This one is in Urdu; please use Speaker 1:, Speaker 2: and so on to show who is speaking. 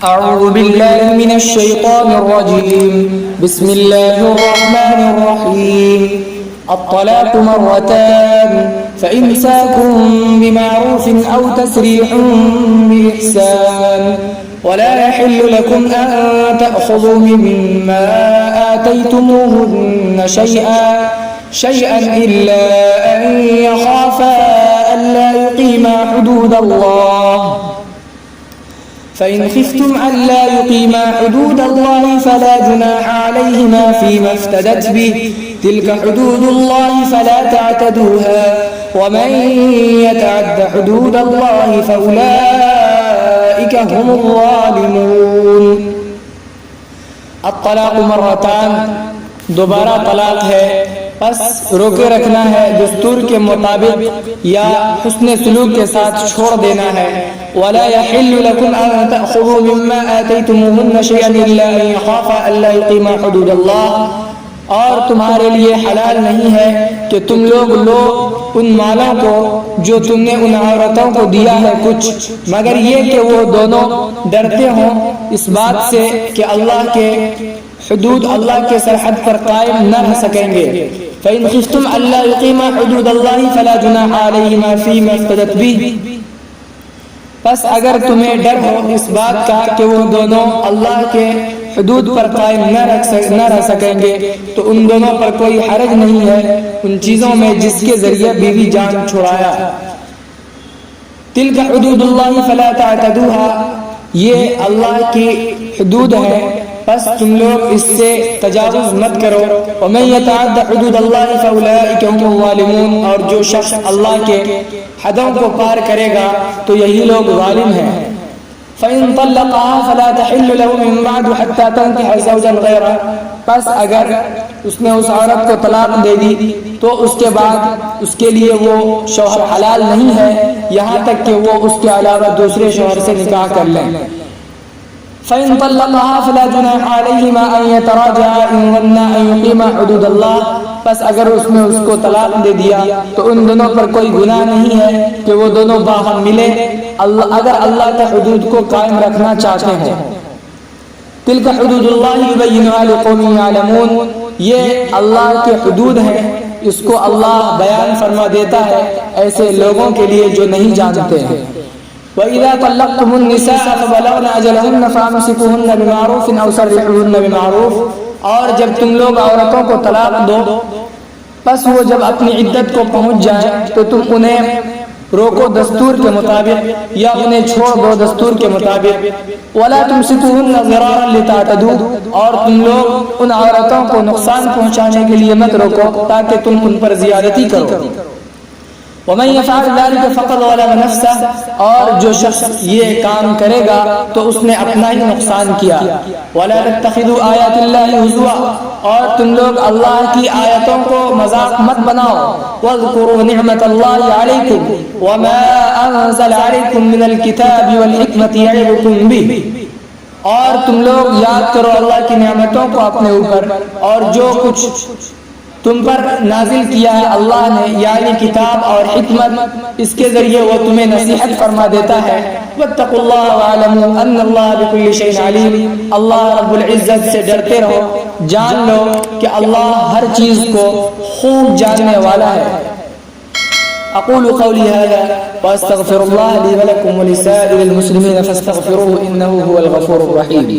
Speaker 1: أعوذ بالله من الشيطان الرجيم. بسم الله الرحمن الرحيم. الطلاق مرتان فإمساك بمعروف أو تسريح بإحسان ولا يحل لكم أن تأخذوا مما آتيتموهن شيئا إلا أن يخافا ألا يقيما حدود الله فإن خفتم ألا يقيما حدود الله فلا جناح عليهما فيما افتدت به تلك حدود الله فلا تعتدوها ومن يتعد حدود الله فأولئك هم الظالمون. الطلاق مرتان دوبارہ طلاق ہے، پس روکے رکھنا ہے دستور کے مطابق یا حسن سلوک کے ساتھ چھوڑ دینا ہے. ولا يحل لكم أن تأخذوا مما آتيتموهن شيئا إلا أن يخافا ألا يقيما حدود الله، اور تمہارے لیے حلال نہیں ہے کہ تم لوگ لو ان مالوں کو جو تم نے ان عورتوں کو دیا ہے کچھ، مگر یہ کہ وہ دونوں ڈرتے ہوں اس بات سے کہ اللہ کے حدود، اللہ کے سرحد پر قائم نہ رہ سکیں گے. فإن خفتم ألا يقيما حدود الله فلا جناح عليهما فيما افتدت به، پس اگر تمہیں ڈر ہو اس بات کا کہ وہ دونوں اللہ کے حدود پر قائم نہ رہ سکیں گے تو ان دونوں پر کوئی حرج نہیں ہے ان چیزوں میں جس کے ذریعے بیوی جان چھڑایا. تلک حدود اللہ فلا تعتدوها، یہ اللہ کی حدود ہے پس تم لوگ اس سے تجاوز مت کرو. ومن يتعد حدود اللہ فاولئک هم الظالمون، اور جو شخص اللہ کے حدوں کو پار کرے گا تو یہی لوگ ظالم ہیں. فإن طلقها فلا تحل له من بعد حتى تنكح زوجا غيره، پس اگر اس نے اس عورت کو طلاق دے دی تو اس کے بعد اس کے لیے وہ شوہر حلال نہیں ہے یہاں تک کہ وہ اس کے علاوہ دوسرے شوہر سے نکاح کر لیں. فإن طلقها فلا جناح عليهما أن يتراجعا إن ظنا أن يقيما حدود الله، پس اگر اس نے اس کو طلاق دے دیا تو ان دونوں پر کوئی گناہ نہیں ہے کہ وہ دونوں باہم ملے اگر اللہ کے حدود کو قائم رکھنا چاہتے ہیں. تلک حدود اللہ یبینها لقوم یعلمون، یہ اللہ کے حدود ہیں، اس کو اللہ بیان فرما دیتا ہے ایسے لوگوں کے لیے جو نہیں جانتے ہیں. وَإِذَا طَلَّقْتُمُ النِّسَاءَ فَبَلَغْنَ أَجَلَهُنَّ فَأَمْسِكُوهُنَّ بِمَعْرُوفٍ أَوْ سَرِّحُوهُنَّ بِمَعْرُوفٍ، اور جب تم لوگ عورتوں کو طلاق دو پس وہ جب اپنی عدت کو پہنچ جائیں تو تم انہیں روکو دستور کے مطابق یا انہیں چھوڑ دو دستور کے مطابق. وَلَا تُمْسِكُوهُنَّ ضِرَارًا لِتَعْتَدُوا، اور تم لوگ ان عورتوں کو نقصان پہنچانے کے لیے مت روکو تاکہ تم ان پر زیادتی کرو. وَمَنْ يَفْعَلْ ذَلِكَ فَقَدْ ظَلَمَ نَفْسَهُ، اور جو شخص یہ کام کرے گا تو اس نے اپنا ہی نقصان کیا. وَلَا تَتَّخِذُوا آيَاتِ اللَّهِ هُزُوًا، اور تم لوگ اللہ کی آیتوں کو مذاق مت بناؤ. وَاذْكُرُوا نِعْمَةَ اللَّهِ عَلَيْكُمْ وَمَا أَنزَلَ عَلَيْكُمْ مِنَ الْكِتَابِ وَالْحِكْمَةِ يَعِظُكُمْ بِهِ، اور تم لوگ یاد کرو اللہ کی نعمتوں کو اپنے اوپر اور جو کچھ تم پر نازل کیا ہے اللہ نے یعنی کتاب اور حکمت، اس کے ذریعے وہ تمہیں نصیحت فرما دیتا ہے. واتقوا اللہ واعلموا ان اللہ بكل شيء علیم، اللہ رب العزت سے ڈرتے رہو، جان لو کہ اللہ ہر چیز کو خوب جاننے والا ہے. اقول قولی هذا واستغفر الله لي ولكم ولسائر المسلمين فاستغفروه انه هو الغفور الرحیم.